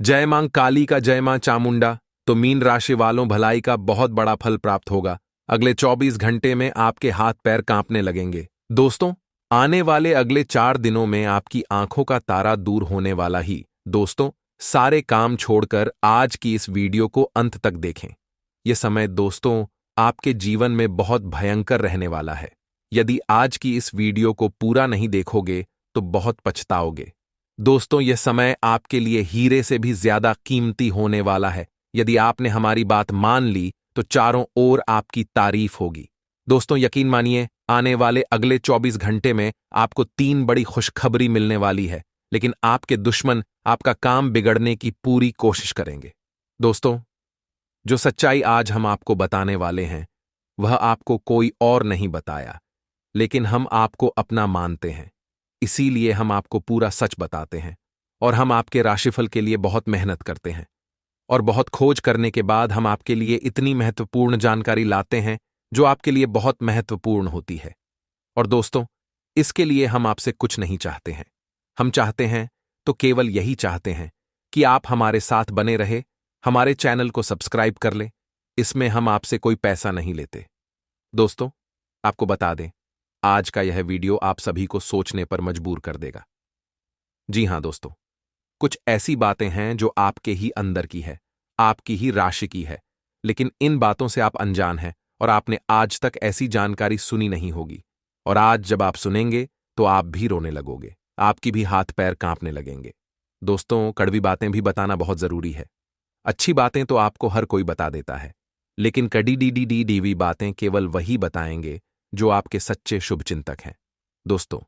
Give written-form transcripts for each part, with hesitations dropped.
जय मां काली का जय मां चामुंडा। तो मीन राशि वालों, भलाई का बहुत बड़ा फल प्राप्त होगा। अगले 24 घंटे में आपके हाथ पैर कांपने लगेंगे। दोस्तों, आने वाले अगले 4 दिनों में आपकी आंखों का तारा दूर होने वाला ही। दोस्तों, सारे काम छोड़कर आज की इस वीडियो को अंत तक देखें। यह समय दोस्तों आपके जीवन में बहुत भयंकर रहने वाला है। यदि आज की इस वीडियो को पूरा नहीं देखोगे तो बहुत पछताओगे। दोस्तों, यह समय आपके लिए हीरे से भी ज्यादा कीमती होने वाला है। यदि आपने हमारी बात मान ली तो चारों ओर आपकी तारीफ होगी। दोस्तों, यकीन मानिए, आने वाले अगले 24 घंटे में आपको 3 बड़ी खुशखबरी मिलने वाली है, लेकिन आपके दुश्मन आपका काम बिगड़ने की पूरी कोशिश करेंगे। दोस्तों, जो सच्चाई आज हम आपको बताने वाले हैं वह आपको कोई और नहीं बताया, लेकिन हम आपको अपना मानते हैं। इसीलिए हम आपको पूरा सच बताते हैं और हम आपके राशिफल के लिए बहुत मेहनत करते हैं और बहुत खोज करने के बाद हम आपके लिए इतनी महत्वपूर्ण जानकारी लाते हैं जो आपके लिए बहुत महत्वपूर्ण होती है। और दोस्तों, इसके लिए हम आपसे कुछ नहीं चाहते हैं। हम चाहते हैं तो केवल यही चाहते हैं कि आप हमारे साथ बने रहे, हमारे चैनल को सब्सक्राइब कर ले। इसमें हम आपसे कोई पैसा नहीं लेते। दोस्तों, आपको बता दें, आज का यह वीडियो आप सभी को सोचने पर मजबूर कर देगा। जी हां दोस्तों, कुछ ऐसी बातें हैं जो आपके ही अंदर की है, आपकी ही राशि की है, लेकिन इन बातों से आप अनजान हैं और आपने आज तक ऐसी जानकारी सुनी नहीं होगी। और आज जब आप सुनेंगे तो आप भी रोने लगोगे, आपकी भी हाथ पैर कांपने लगेंगे। दोस्तों, कड़वी बातें भी बताना बहुत जरूरी है। अच्छी बातें तो आपको हर कोई बता देता है, लेकिन कड़ी डी डी डी डीवी बातें केवल वही बताएंगे जो आपके सच्चे शुभचिंतक हैं। दोस्तों,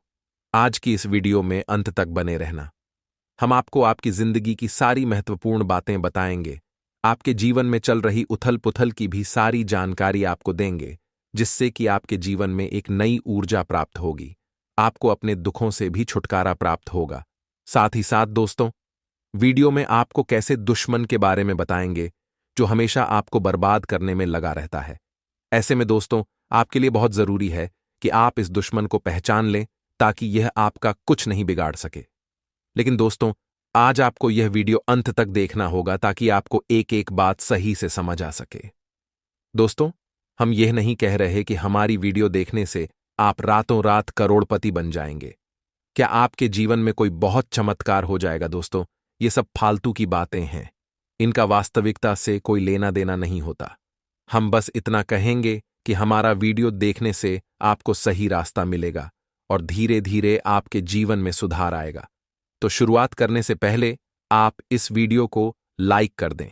आज की इस वीडियो में अंत तक बने रहना। हम आपको आपकी जिंदगी की सारी महत्वपूर्ण बातें बताएंगे, आपके जीवन में चल रही उथल पुथल की भी सारी जानकारी आपको देंगे, जिससे कि आपके जीवन में एक नई ऊर्जा प्राप्त होगी, आपको अपने दुखों से भी छुटकारा प्राप्त होगा। साथ ही साथ दोस्तों, वीडियो में आपको कैसे दुश्मन के बारे में बताएंगे जो हमेशा आपको बर्बाद करने में लगा रहता है। ऐसे में दोस्तों, आपके लिए बहुत जरूरी है कि आप इस दुश्मन को पहचान लें ताकि यह आपका कुछ नहीं बिगाड़ सके। लेकिन दोस्तों, आज आपको यह वीडियो अंत तक देखना होगा ताकि आपको एक एक बात सही से समझ आ सके। दोस्तों, हम यह नहीं कह रहे कि हमारी वीडियो देखने से आप रातों रात करोड़पति बन जाएंगे। क्या आपके जीवन में कोई बहुत चमत्कार हो जाएगा? दोस्तों, ये सब फालतू की बातें हैं। इनका वास्तविकता से कोई लेना देना नहीं होता। हम बस इतना कहेंगे कि हमारा वीडियो देखने से आपको सही रास्ता मिलेगा और धीरे धीरे आपके जीवन में सुधार आएगा। तो शुरुआत करने से पहले आप इस वीडियो को लाइक कर दें।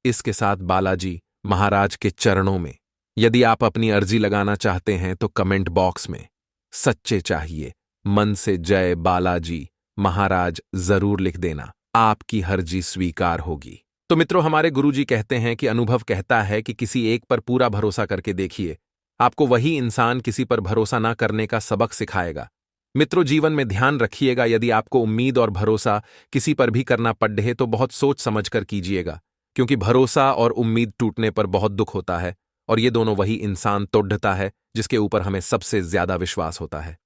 इसके साथ बालाजी महाराज के चरणों में यदि आप अपनी अर्जी लगाना चाहते हैं तो कमेंट बॉक्स में सच्चे चाहिए मन से जय बालाजी महाराज जरूर लिख देना। आपकी अर्जी स्वीकार होगी। तो मित्रों, हमारे गुरुजी कहते हैं कि अनुभव कहता है कि किसी एक पर पूरा भरोसा करके देखिए, आपको वही इंसान किसी पर भरोसा ना करने का सबक सिखाएगा। मित्रों, जीवन में ध्यान रखिएगा, यदि आपको उम्मीद और भरोसा किसी पर भी करना पड़े तो बहुत सोच समझ कर कीजिएगा, क्योंकि भरोसा और उम्मीद टूटने पर बहुत दुख होता है और ये दोनों वही इंसान तोड़ता है जिसके ऊपर हमें सबसे ज्यादा विश्वास होता है।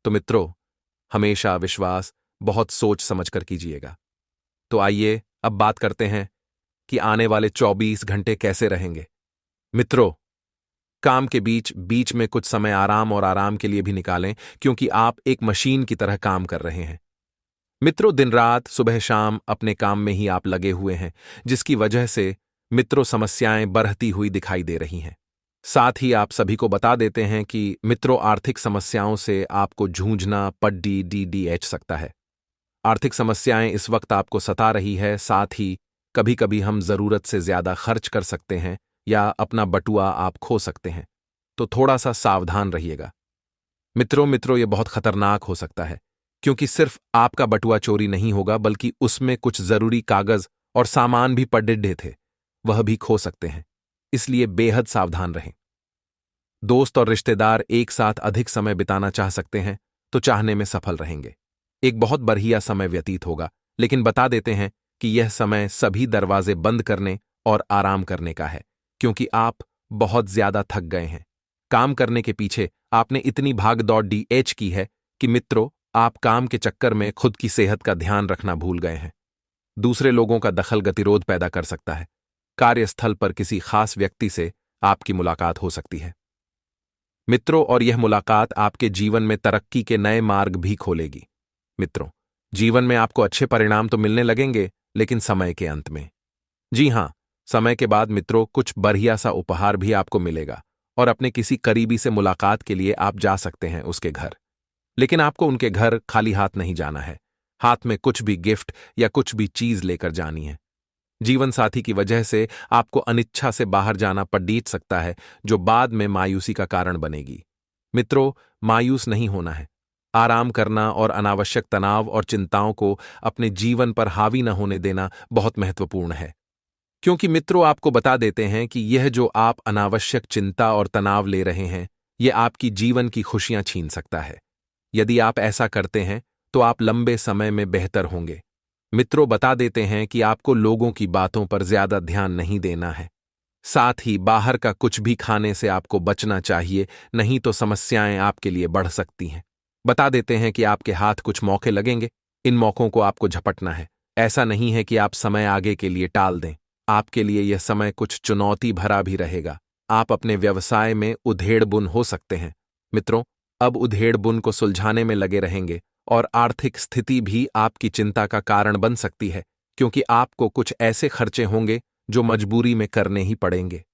तो मित्रों, हमेशा विश्वास बहुत सोच समझ कर कीजिएगा। तो आइए अब बात करते हैं कि आने वाले 24 घंटे कैसे रहेंगे। मित्रों, काम के बीच बीच में कुछ समय आराम के लिए भी निकालें, क्योंकि आप एक मशीन की तरह काम कर रहे हैं। मित्रों, दिन रात सुबह शाम अपने काम में ही आप लगे हुए हैं, जिसकी वजह से मित्रों समस्याएं बढ़ती हुई दिखाई दे रही हैं। साथ ही आप सभी को बता देते हैं कि मित्रों, आर्थिक समस्याओं से आपको जूझना पड़ सकता है। आर्थिक समस्याएं इस वक्त आपको सता रही है। साथ ही कभी कभी हम जरूरत से ज्यादा खर्च कर सकते हैं या अपना बटुआ आप खो सकते हैं, तो थोड़ा सा सावधान रहिएगा। मित्रों, ये बहुत खतरनाक हो सकता है, क्योंकि सिर्फ आपका बटुआ चोरी नहीं होगा बल्कि उसमें कुछ जरूरी कागज और सामान भी पड़े थे, वह भी खो सकते हैं। इसलिए बेहद सावधान रहें। दोस्त और रिश्तेदार एक साथ अधिक समय बिताना चाह सकते हैं तो चाहने में सफल रहेंगे। एक बहुत बढ़िया समय व्यतीत होगा, लेकिन बता देते हैं कि यह समय सभी दरवाजे बंद करने और आराम करने का है, क्योंकि आप बहुत ज्यादा थक गए हैं। काम करने के पीछे आपने इतनी भाग दौड़ की है कि मित्रों, आप काम के चक्कर में खुद की सेहत का ध्यान रखना भूल गए हैं। दूसरे लोगों का दखल गतिरोध पैदा कर सकता है। कार्यस्थल पर किसी खास व्यक्ति से आपकी मुलाकात हो सकती है मित्रों, और यह मुलाकात आपके जीवन में तरक्की के नए मार्ग भी खोलेगी। मित्रों, जीवन में आपको अच्छे परिणाम तो मिलने लगेंगे, लेकिन समय के अंत में। जी हां, समय के बाद मित्रों कुछ बढ़िया सा उपहार भी आपको मिलेगा और अपने किसी करीबी से मुलाकात के लिए आप जा सकते हैं उसके घर। लेकिन आपको उनके घर खाली हाथ नहीं जाना है। हाथ में कुछ भी गिफ्ट या कुछ भी चीज लेकर जानी है। जीवन साथी की वजह से आपको अनिच्छा से बाहर जाना पड़ सकता है, जो बाद में मायूसी का कारण बनेगी। मित्रों, मायूस नहीं होना है। आराम करना और अनावश्यक तनाव और चिंताओं को अपने जीवन पर हावी न होने देना बहुत महत्वपूर्ण है। क्योंकि मित्रों आपको बता देते हैं कि यह जो आप अनावश्यक चिंता और तनाव ले रहे हैं, यह आपकी जीवन की खुशियां छीन सकता है। यदि आप ऐसा करते हैं तो आप लंबे समय में बेहतर होंगे। मित्रों बता देते हैं कि आपको लोगों की बातों पर ज्यादा ध्यान नहीं देना है। साथ ही बाहर का कुछ भी खाने से आपको बचना चाहिए, नहीं तो समस्याएं आपके लिए बढ़ सकती हैं। बता देते हैं कि आपके हाथ कुछ मौके लगेंगे, इन मौकों को आपको झपटना है। ऐसा नहीं है कि आप समय आगे के लिए टाल दें। आपके लिए यह समय कुछ चुनौती भरा भी रहेगा। आप अपने व्यवसाय में उधेड़-बुन हो सकते हैं। मित्रों, अब उधेड़-बुन को सुलझाने में लगे रहेंगे और आर्थिक स्थिति भी आपकी चिंता का कारण बन सकती है, क्योंकि आपको कुछ ऐसे खर्चे होंगे जो मजबूरी में करने ही पड़ेंगे।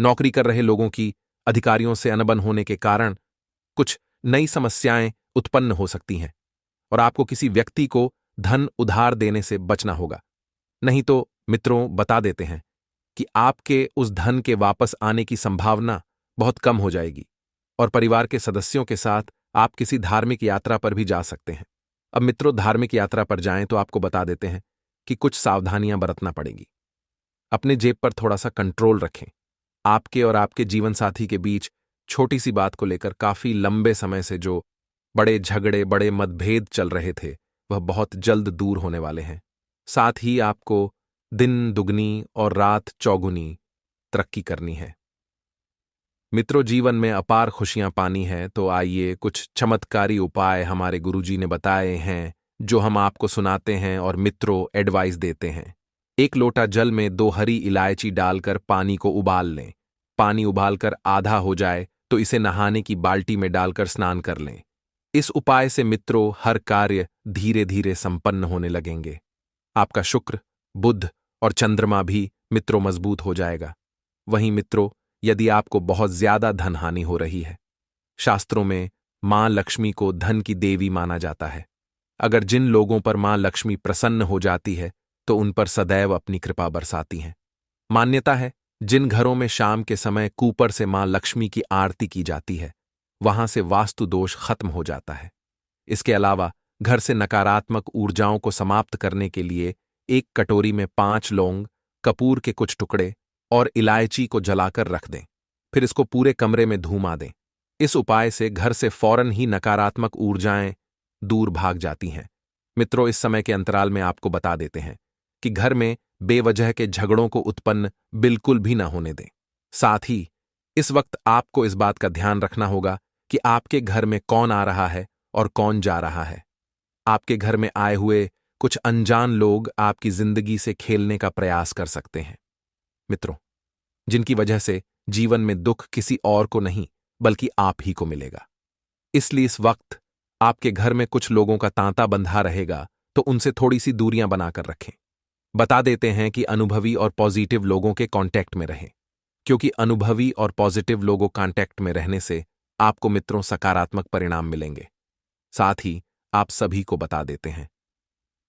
नौकरी कर रहे लोगों की अधिकारियों से अनबन होने के कारण कुछ नई समस्याएं उत्पन्न हो सकती हैं और आपको किसी व्यक्ति को धन उधार देने से बचना होगा। नहीं तो मित्रों बता देते हैं कि आपके उस धन के वापस आने की संभावना बहुत कम हो जाएगी और परिवार के सदस्यों के साथ आप किसी धार्मिक यात्रा पर भी जा सकते हैं। अब मित्रों, धार्मिक यात्रा पर जाएं तो आपको बता देते हैं कि कुछ सावधानियां बरतना पड़ेगी। अपने जेब पर थोड़ा सा कंट्रोल रखें। आपके और आपके जीवन साथी के बीच छोटी सी बात को लेकर काफी लंबे समय से जो बड़े झगड़े, बड़े मतभेद चल रहे थे, वह बहुत जल्द दूर होने वाले हैं। साथ ही आपको दिन दुगनी और रात चौगुनी तरक्की करनी है। मित्रों, जीवन में अपार खुशियां पानी है तो आइए कुछ चमत्कारी उपाय हमारे गुरुजी ने बताए हैं, जो हम आपको सुनाते हैं और मित्रों एडवाइस देते हैं। 1 लोटा जल में 2 हरी इलायची डालकर पानी को उबाल लें। पानी उबालकर आधा हो जाए तो इसे नहाने की बाल्टी में डालकर स्नान कर लें। इस उपाय से मित्रों हर कार्य धीरे धीरे संपन्न होने लगेंगे। आपका शुक्र, बुध और चंद्रमा भी मित्रों मजबूत हो जाएगा। वहीं मित्रों, यदि आपको बहुत ज्यादा धन हानि हो रही है, शास्त्रों में मां लक्ष्मी को धन की देवी माना जाता है। अगर जिन लोगों पर मां लक्ष्मी प्रसन्न हो जाती है तो उन पर सदैव अपनी कृपा बरसाती हैं। मान्यता है, जिन घरों में शाम के समय कूपर से मां लक्ष्मी की आरती की जाती है, वहां से वास्तु दोष खत्म हो जाता है। इसके अलावा घर से नकारात्मक ऊर्जाओं को समाप्त करने के लिए 1 कटोरी में 5 लौंग, कपूर के कुछ टुकड़े और इलायची को जलाकर रख दें। फिर इसको पूरे कमरे में धुमा दें। इस उपाय से घर से फौरन ही नकारात्मक ऊर्जाएं दूर भाग जाती हैं। मित्रों, इस समय के अंतराल में आपको बता देते हैं कि घर में बेवजह के झगड़ों को उत्पन्न बिल्कुल भी ना होने दें। साथ ही इस वक्त आपको इस बात का ध्यान रखना होगा कि आपके घर में कौन आ रहा है और कौन जा रहा है। आपके घर में आए हुए कुछ अनजान लोग आपकी जिंदगी से खेलने का प्रयास कर सकते हैं। मित्रों, जिनकी वजह से जीवन में दुख किसी और को नहीं बल्कि आप ही को मिलेगा। इसलिए इस वक्त आपके घर में कुछ लोगों का तांता बंधा रहेगा, तो उनसे थोड़ी सी दूरियां बनाकर रखें। बता देते हैं कि अनुभवी और पॉजिटिव लोगों के कांटेक्ट में रहें, क्योंकि अनुभवी और पॉजिटिव लोगों कांटेक्ट में रहने से आपको मित्रों सकारात्मक परिणाम मिलेंगे। साथ ही आप सभी को बता देते हैं,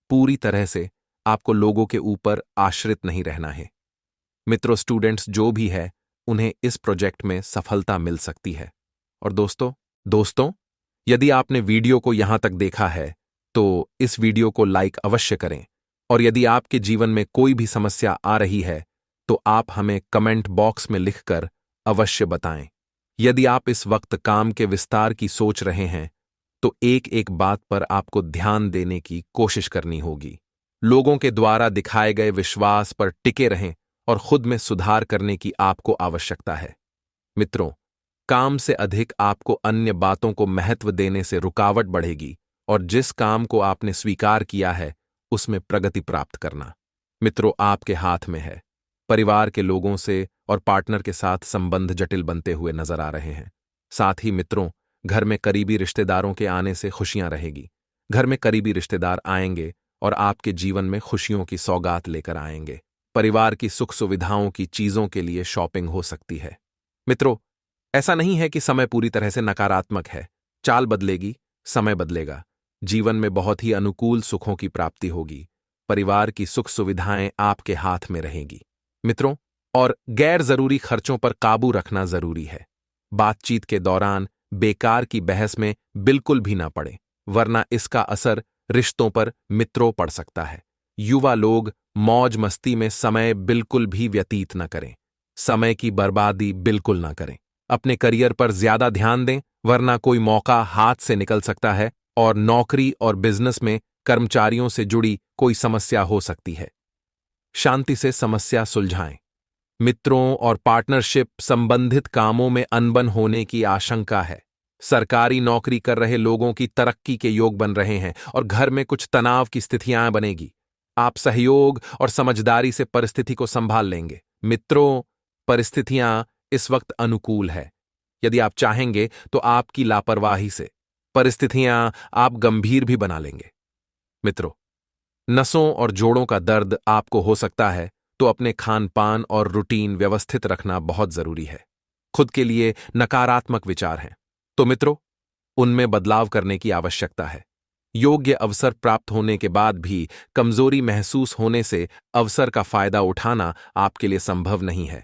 पूरी तरह से आपको लोगों के ऊपर आश्रित नहीं रहना है। मित्रों, स्टूडेंट्स जो भी है, उन्हें इस प्रोजेक्ट में सफलता मिल सकती है। और दोस्तों, यदि आपने वीडियो को यहां तक देखा है तो इस वीडियो को लाइक अवश्य करें, और यदि आपके जीवन में कोई भी समस्या आ रही है तो आप हमें कमेंट बॉक्स में लिखकर अवश्य बताएं। यदि आप इस वक्त काम के विस्तार की सोच रहे हैं तो एक एक बात पर आपको ध्यान देने की कोशिश करनी होगी। लोगों के द्वारा दिखाए गए विश्वास पर टिके रहें और खुद में सुधार करने की आपको आवश्यकता है। मित्रों, काम से अधिक आपको अन्य बातों को महत्व देने से रुकावट बढ़ेगी और जिस काम को आपने स्वीकार किया है उसमें प्रगति प्राप्त करना। मित्रों, आपके हाथ में है। परिवार के लोगों से और पार्टनर के साथ संबंध जटिल बनते हुए नजर आ रहे हैं। साथ ही मित्रों, घर में करीबी रिश्तेदारों के आने से खुशियां रहेगी। घर में करीबी रिश्तेदार आएंगे और आपके जीवन में खुशियों की सौगात लेकर आएंगे। परिवार की सुख सुविधाओं की चीजों के लिए शॉपिंग हो सकती है। मित्रों, ऐसा नहीं है कि समय पूरी तरह से नकारात्मक है। चाल बदलेगी, समय बदलेगा। जीवन में बहुत ही अनुकूल सुखों की प्राप्ति होगी। परिवार की सुख सुविधाएं आपके हाथ में रहेगी। मित्रों, और गैर जरूरी खर्चों पर काबू रखना जरूरी है। बातचीत के दौरान बेकार की बहस में बिल्कुल भी ना पड़े, वरना इसका असर रिश्तों पर मित्रों पड़ सकता है। युवा लोग मौज मस्ती में समय बिल्कुल भी व्यतीत न करें। समय की बर्बादी बिल्कुल ना करें। अपने करियर पर ज्यादा ध्यान दें, वरना कोई मौका हाथ से निकल सकता है और नौकरी और बिजनेस में कर्मचारियों से जुड़ी कोई समस्या हो सकती है। शांति से समस्या सुलझाएं। मित्रों और पार्टनरशिप संबंधित कामों में अनबन होने की आशंका है। सरकारी नौकरी कर रहे लोगों की तरक्की के योग बन रहे हैं और घर में कुछ तनाव की स्थितियां बनेगी। आप सहयोग और समझदारी से परिस्थिति को संभाल लेंगे। मित्रों, परिस्थितियां इस वक्त अनुकूल है। यदि आप चाहेंगे तो आपकी लापरवाही से परिस्थितियां आप गंभीर भी बना लेंगे। मित्रों, नसों और जोड़ों का दर्द आपको हो सकता है, तो अपने खान पान और रूटीन व्यवस्थित रखना बहुत जरूरी है। खुद के लिए नकारात्मक विचार हैं, तो मित्रों, उनमें बदलाव करने की आवश्यकता है। योग्य अवसर प्राप्त होने के बाद भी कमजोरी महसूस होने से अवसर का फायदा उठाना आपके लिए संभव नहीं है।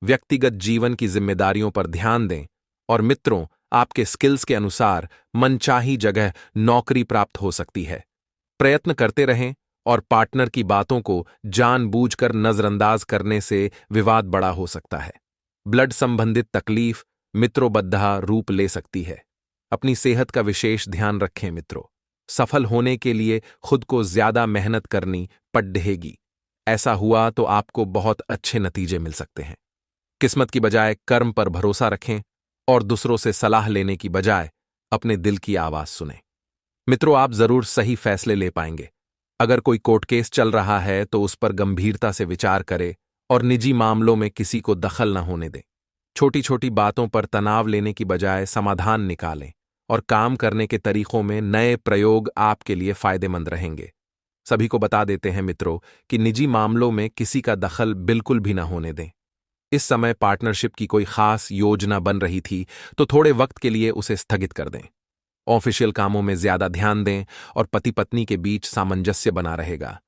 व्यक्तिगत जीवन की जिम्मेदारियों पर ध्यान दें और मित्रों, आपके स्किल्स के अनुसार मनचाही जगह नौकरी प्राप्त हो सकती है। प्रयत्न करते रहें और पार्टनर की बातों को जानबूझकर नजरअंदाज करने से विवाद बड़ा हो सकता है। ब्लड संबंधित तकलीफ मित्रोबद्धा रूप ले सकती है। अपनी सेहत का विशेष ध्यान रखें मित्रों। सफल होने के लिए खुद को ज्यादा मेहनत करनी पड़ेगी। ऐसा हुआ तो आपको बहुत अच्छे नतीजे मिल सकते हैं। किस्मत की बजाय कर्म पर भरोसा रखें और दूसरों से सलाह लेने की बजाय अपने दिल की आवाज सुनें। मित्रों, आप जरूर सही फैसले ले पाएंगे। अगर कोई कोर्ट केस चल रहा है तो उस पर गंभीरता से विचार करें और निजी मामलों में किसी को दखल न होने दें। छोटी छोटी बातों पर तनाव लेने की बजाय समाधान निकालें और काम करने के तरीकों में नए प्रयोग आपके लिए फायदेमंद रहेंगे। सभी को बता देते हैं मित्रों कि निजी मामलों में किसी का दखल बिल्कुल भी न होने दें। इस समय पार्टनरशिप की कोई खास योजना बन रही थी तो थोड़े वक्त के लिए उसे स्थगित कर दें। ऑफिशियल कामों में ज्यादा ध्यान दें और पति पत्नी के बीच सामंजस्य बना रहेगा।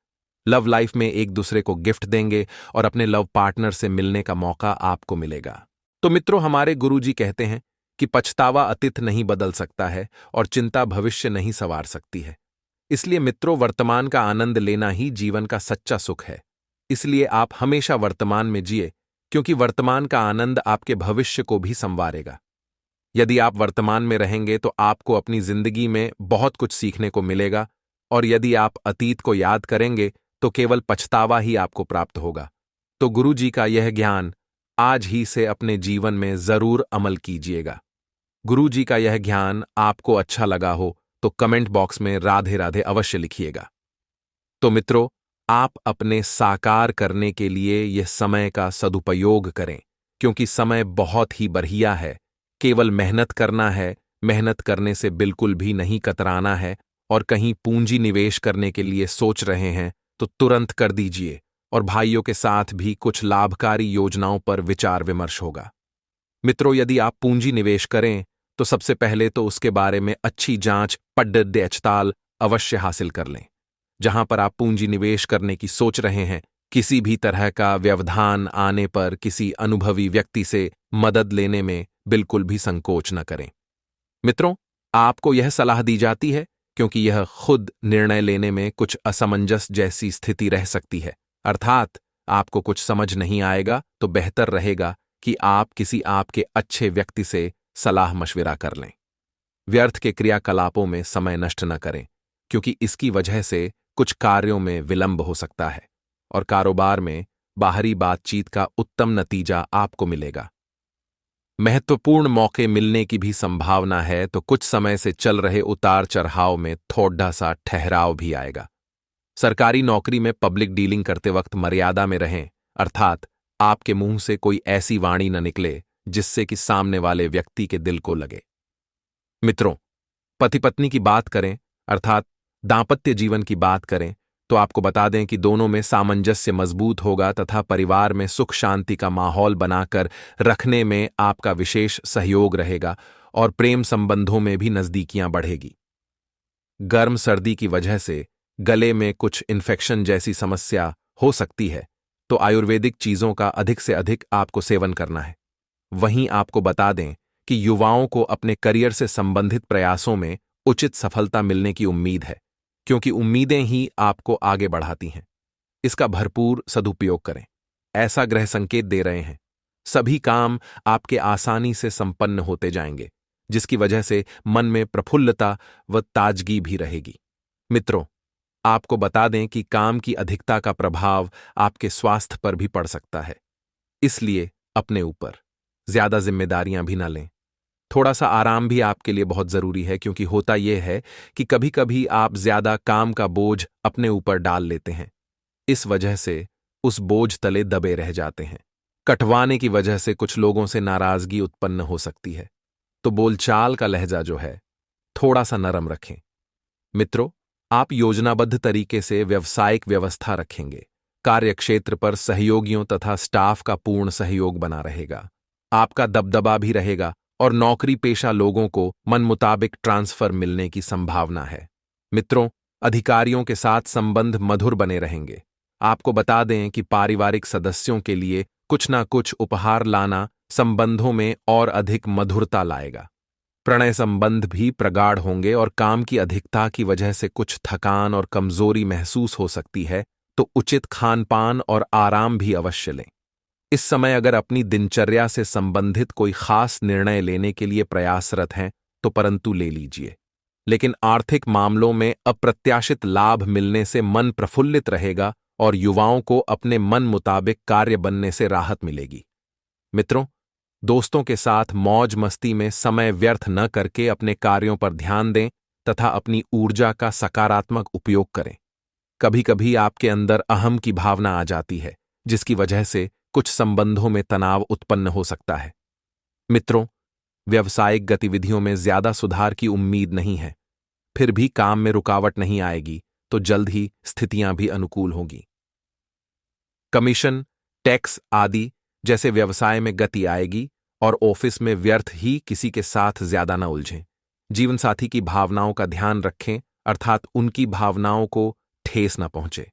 लव लाइफ में एक दूसरे को गिफ्ट देंगे और अपने लव पार्टनर से मिलने का मौका आपको मिलेगा। तो मित्रों, हमारे गुरुजी कहते हैं कि पछतावा अतीत नहीं बदल सकता है और चिंता भविष्य नहीं संवार सकती है। इसलिए मित्रों, वर्तमान का आनंद लेना ही जीवन का सच्चा सुख है। इसलिए आप हमेशा वर्तमान में जिए, क्योंकि वर्तमान का आनंद आपके भविष्य को भी संवारेगा। यदि आप वर्तमान में रहेंगे तो आपको अपनी जिंदगी में बहुत कुछ सीखने को मिलेगा, और यदि आप अतीत को याद करेंगे तो केवल पछतावा ही आपको प्राप्त होगा। तो गुरुजी का यह ज्ञान आज ही से अपने जीवन में जरूर अमल कीजिएगा। गुरुजी का यह ज्ञान आपको अच्छा लगा हो तो कमेंट बॉक्स में राधे राधे अवश्य लिखिएगा। तो मित्रों, आप अपने साकार करने के लिए यह समय का सदुपयोग करें, क्योंकि समय बहुत ही बढ़िया है। केवल मेहनत करना है, मेहनत करने से बिल्कुल भी नहीं कतराना है, और कहीं पूंजी निवेश करने के लिए सोच रहे हैं तो तुरंत कर दीजिए, और भाइयों के साथ भी कुछ लाभकारी योजनाओं पर विचार विमर्श होगा। मित्रों, यदि आप पूंजी निवेश करें तो सबसे पहले तो उसके बारे में अच्छी जांच पड़ताल अवश्य हासिल कर लें। जहां पर आप पूंजी निवेश करने की सोच रहे हैं, किसी भी तरह का व्यवधान आने पर किसी अनुभवी व्यक्ति से मदद लेने में बिल्कुल भी संकोच न करें। मित्रों, आपको यह सलाह दी जाती है क्योंकि यह खुद निर्णय लेने में कुछ असमंजस जैसी स्थिति रह सकती है। अर्थात आपको कुछ समझ नहीं आएगा तो बेहतर रहेगा कि आप किसी आपके अच्छे व्यक्ति से सलाह मशविरा कर लें। व्यर्थ के क्रियाकलापों में समय नष्ट न करें, क्योंकि इसकी वजह से कुछ कार्यों में विलंब हो सकता है और कारोबार में बाहरी बातचीत का उत्तम नतीजा आपको मिलेगा। महत्वपूर्ण मौके मिलने की भी संभावना है, तो कुछ समय से चल रहे उतार चढ़ाव में थोड़ा सा ठहराव भी आएगा। सरकारी नौकरी में पब्लिक डीलिंग करते वक्त मर्यादा में रहें, अर्थात आपके मुंह से कोई ऐसी वाणी न निकले जिससे कि सामने वाले व्यक्ति के दिल को लगे। मित्रों, पति पत्नी की बात करें, अर्थात दांपत्य जीवन की बात करें, तो आपको बता दें कि दोनों में सामंजस्य मजबूत होगा तथा परिवार में सुख शांति का माहौल बनाकर रखने में आपका विशेष सहयोग रहेगा और प्रेम संबंधों में भी नजदीकियां बढ़ेगी। गर्म सर्दी की वजह से गले में कुछ इन्फेक्शन जैसी समस्या हो सकती है, तो आयुर्वेदिक चीजों का अधिक से अधिक आपको सेवन करना है। वहीं आपको बता दें कि युवाओं को अपने करियर से संबंधित प्रयासों में उचित सफलता मिलने की उम्मीद है, क्योंकि उम्मीदें ही आपको आगे बढ़ाती हैं। इसका भरपूर सदुपयोग करें। ऐसा ग्रह संकेत दे रहे हैं, सभी काम आपके आसानी से संपन्न होते जाएंगे, जिसकी वजह से मन में प्रफुल्लता व ताजगी भी रहेगी। मित्रों, आपको बता दें कि काम की अधिकता का प्रभाव आपके स्वास्थ्य पर भी पड़ सकता है, इसलिए अपने ऊपर ज्यादा जिम्मेदारियां भी न लें। थोड़ा सा आराम भी आपके लिए बहुत जरूरी है, क्योंकि होता यह है कि कभी कभी आप ज्यादा काम का बोझ अपने ऊपर डाल लेते हैं। इस वजह से उस बोझ तले दबे रह जाते हैं। कटवाने की वजह से कुछ लोगों से नाराजगी उत्पन्न हो सकती है, तो बोलचाल का लहजा जो है थोड़ा सा नरम रखें। मित्रों, आप योजनाबद्ध तरीके से व्यावसायिक व्यवस्था रखेंगे। कार्यक्षेत्र पर सहयोगियों तथा स्टाफ का पूर्ण सहयोग बना रहेगा। आपका दबदबा भी रहेगा और नौकरी पेशा लोगों को मन मुताबिक ट्रांसफर मिलने की संभावना है। मित्रों, अधिकारियों के साथ संबंध मधुर बने रहेंगे। आपको बता दें कि पारिवारिक सदस्यों के लिए कुछ ना कुछ उपहार लाना संबंधों में और अधिक मधुरता लाएगा। प्रणय संबंध भी प्रगाढ़ होंगे और काम की अधिकता की वजह से कुछ थकान और कमजोरी महसूस हो सकती है, तो उचित खान पान और आराम भी अवश्य लें। इस समय अगर अपनी दिनचर्या से संबंधित कोई खास निर्णय लेने के लिए प्रयासरत हैं, तो परंतु ले लीजिए। लेकिन आर्थिक मामलों में अप्रत्याशित लाभ मिलने से मन प्रफुल्लित रहेगा और युवाओं को अपने मन मुताबिक कार्य बनने से राहत मिलेगी। मित्रों, दोस्तों के साथ मौज मस्ती में समय व्यर्थ न करके अपने कार्यों पर ध्यान दें तथा अपनी ऊर्जा का सकारात्मक उपयोग करें। कभी कभी आपके अंदर अहम की भावना आ जाती है, जिसकी वजह से कुछ संबंधों में तनाव उत्पन्न हो सकता है। मित्रों, व्यावसायिक गतिविधियों में ज्यादा सुधार की उम्मीद नहीं है, फिर भी काम में रुकावट नहीं आएगी, तो जल्द ही स्थितियां भी अनुकूल होंगी। कमीशन, टैक्स आदि जैसे व्यवसाय में गति आएगी और ऑफिस में व्यर्थ ही किसी के साथ ज्यादा न उलझें। जीवनसाथी की भावनाओं का ध्यान रखें, अर्थात उनकी भावनाओं को ठेस न पहुंचे।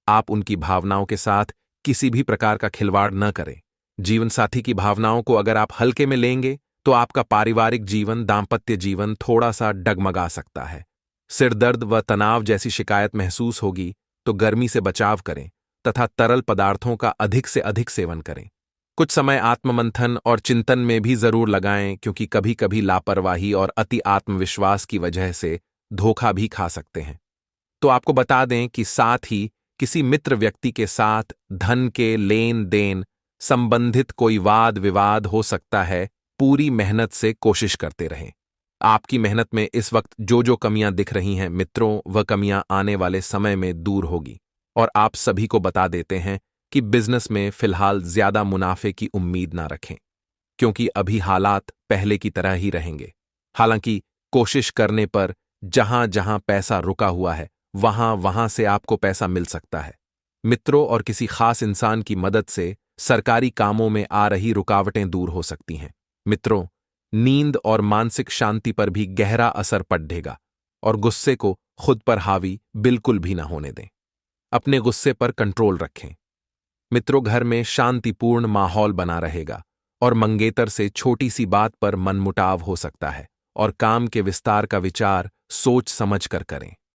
आप उनकी भावनाओं के साथ किसी भी प्रकार का खिलवाड़ न करें। जीवनसाथी की भावनाओं को अगर आप हल्के में लेंगे, तो आपका पारिवारिक जीवन, दांपत्य जीवन थोड़ा सा डगमगा सकता है। सिरदर्द व तनाव जैसी शिकायत महसूस होगी, तो गर्मी से बचाव करें तथा तरल पदार्थों का अधिक से अधिक सेवन करें। कुछ समय आत्ममंथन और चिंतन में भी जरूर लगाएं, क्योंकि कभी कभी लापरवाही और अति आत्मविश्वास की वजह से धोखा भी खा सकते हैं। तो आपको बता दें कि साथ ही किसी मित्र व्यक्ति के साथ धन के लेन देन संबंधित कोई वाद विवाद हो सकता है। पूरी मेहनत से कोशिश करते रहें। आपकी मेहनत में इस वक्त जो जो कमियां दिख रही हैं मित्रों, वह कमियां आने वाले समय में दूर होगी। और आप सभी को बता देते हैं कि बिजनेस में फिलहाल ज्यादा मुनाफे की उम्मीद ना रखें, क्योंकि अभी हालात पहले की तरह ही रहेंगे। हालांकि कोशिश करने पर जहां जहां पैसा रुका हुआ है, वहां वहां से आपको पैसा मिल सकता है। मित्रों और किसी खास इंसान की मदद से सरकारी कामों में आ रही रुकावटें दूर हो सकती हैं। मित्रों, नींद और मानसिक शांति पर भी गहरा असर पड़ेगा और गुस्से को खुद पर हावी बिल्कुल भी ना होने दें। अपने गुस्से पर कंट्रोल रखें। मित्रों, घर में शांतिपूर्ण माहौल बना रहेगा और मंगेतर से छोटी सी बात पर मनमुटाव हो सकता है और काम के विस्तार का विचार सोच समझ कर करें।